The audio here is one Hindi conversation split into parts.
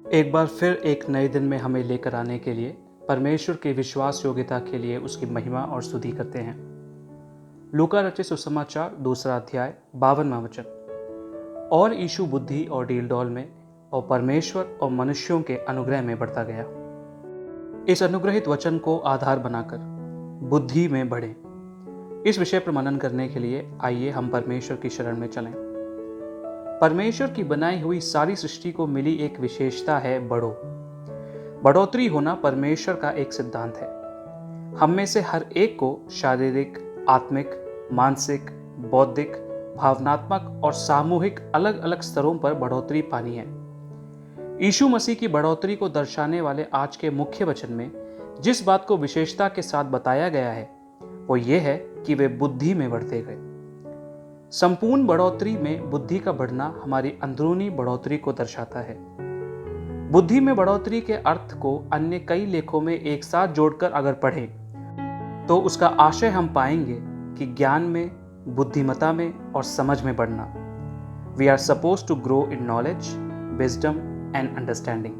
एक बार फिर एक नए दिन में हमें लेकर आने के लिए परमेश्वर की विश्वास योग्यता के लिए उसकी महिमा और स्तुति करते हैं। लूका रचित सुसमाचार 2 अध्याय 52वां वचन। और यीशु बुद्धि और डीलडौल में और परमेश्वर और मनुष्यों के अनुग्रह में बढ़ता गया। इस अनुग्रहित वचन को आधार बनाकर बुद्धि में बढ़े, इस विषय पर मनन करने के लिए आइए हम परमेश्वर की शरण में चलें। परमेश्वर की बनाई हुई सारी सृष्टि को मिली एक विशेषता है बढ़ोतरी होना परमेश्वर का एक सिद्धांत है। हम में से हर एक को शारीरिक, आत्मिक, मानसिक, बौद्धिक, भावनात्मक और सामूहिक अलग अलग स्तरों पर बढ़ोतरी पानी है। यीशु मसीह की बढ़ोतरी को दर्शाने वाले आज के मुख्य वचन में जिस बात को विशेषता के साथ बताया गया है वो ये है कि वे बुद्धि में बढ़ते गए। संपूर्ण बढ़ोतरी में बुद्धि का बढ़ना हमारी अंदरूनी बढ़ोतरी को दर्शाता है। बुद्धि में बढ़ोतरी के अर्थ को अन्य कई लेखों में एक साथ जोड़कर अगर पढ़ें तो उसका आशय हम पाएंगे कि ज्ञान में, बुद्धिमता में और समझ में बढ़ना। We are suppose to grow in knowledge, wisdom and understanding.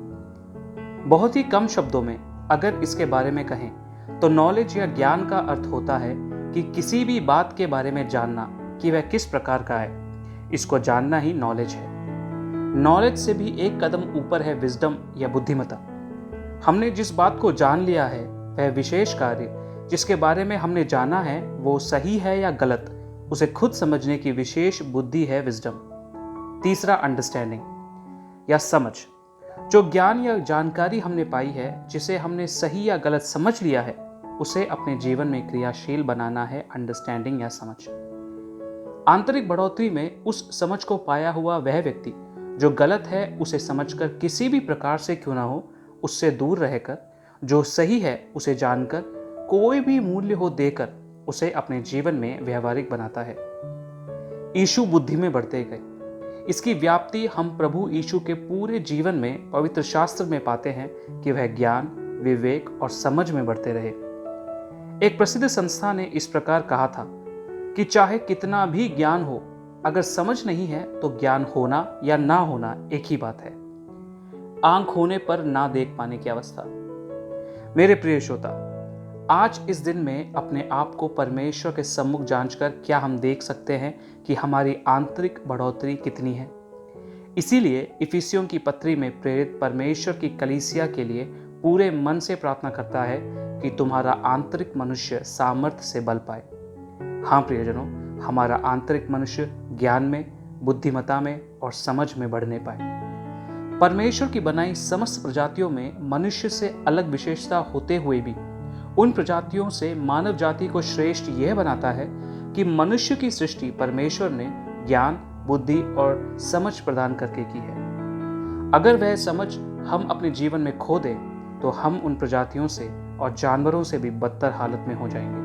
बहुत ही कम शब्दों में अगर इसके बारे में कहें तो नॉलेज या ज्ञान का अर्थ होता है कि किसी भी बात के बारे में जानना कि वह किस प्रकार का है, इसको जानना ही नॉलेज है। नॉलेज से भी एक कदम ऊपर है विजडम या बुद्धिमता। हमने जिस बात को जान लिया है वह विशेष कार्य जिसके बारे में हमने जाना है वो सही है या गलत, उसे खुद समझने की विशेष बुद्धि है विजडम। तीसरा अंडरस्टैंडिंग या समझ। जो ज्ञान या जानकारी हमने पाई है, जिसे हमने सही या गलत समझ लिया है, उसे अपने जीवन में क्रियाशील बनाना है अंडरस्टैंडिंग या समझ। आंतरिक बढ़ोतरी में उस समझ को पाया हुआ वह व्यक्ति जो गलत है उसे समझकर किसी भी प्रकार से क्यों ना हो उससे दूर रहकर, जो सही है उसे जानकर, कोई भी मूल्य हो देकर उसे अपने जीवन में व्यवहारिक बनाता है। यीशु बुद्धि में बढ़ते गए। इसकी व्याप्ति हम प्रभु यीशु के पूरे जीवन में पवित्र शास्त्र में पाते हैं कि वह ज्ञान, विवेक और समझ में बढ़ते रहे। एक प्रसिद्ध संस्था ने इस प्रकार कहा था कि चाहे कितना भी ज्ञान हो, अगर समझ नहीं है तो ज्ञान होना या ना होना एक ही बात है। आंख होने पर ना देख पाने की अवस्था। मेरे प्रिय श्रोता, आज इस दिन में अपने आप को परमेश्वर के सम्मुख जांचकर क्या हम देख सकते हैं कि हमारी आंतरिक बढ़ोतरी कितनी है। इसीलिए इफिसियों की पत्री में प्रेरित परमेश्वर की कलीसिया के लिए पूरे मन से प्रार्थना करता है कि तुम्हारा आंतरिक मनुष्य सामर्थ्य से बल पाए। हाँ प्रियजनों, हमारा आंतरिक मनुष्य ज्ञान में, बुद्धिमता में और समझ में बढ़ने पाए। परमेश्वर की बनाई समस्त प्रजातियों में मनुष्य से अलग विशेषता होते हुए भी उन प्रजातियों से मानव जाति को श्रेष्ठ यह बनाता है कि मनुष्य की सृष्टि परमेश्वर ने ज्ञान, बुद्धि और समझ प्रदान करके की है। अगर वह समझ हम अपने जीवन में खो दें तो हम उन प्रजातियों से और जानवरों से भी बदतर हालत में हो जाएंगे।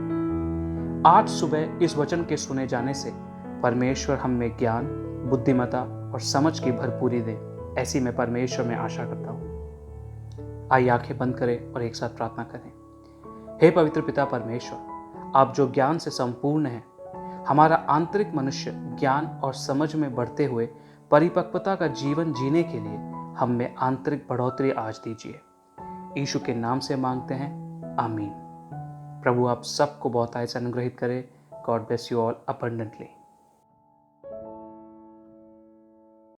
आज सुबह इस वचन के सुने जाने से परमेश्वर हम में ज्ञान, बुद्धिमता और समझ की भरपूरी दे, ऐसी मैं परमेश्वर में आशा करता हूँ। आइए आंखें बंद करें और एक साथ प्रार्थना करें। हे पवित्र पिता परमेश्वर, आप जो ज्ञान से संपूर्ण हैं, हमारा आंतरिक मनुष्य ज्ञान और समझ में बढ़ते हुए परिपक्वता का जीवन जीने के लिए हम में आंतरिक बढ़ोतरी आज दीजिए। यीशु के नाम से मांगते हैं, आमीन। प्रभु आप सबको बहुतायत से अनुग्रहित करे। God bless you all abundantly.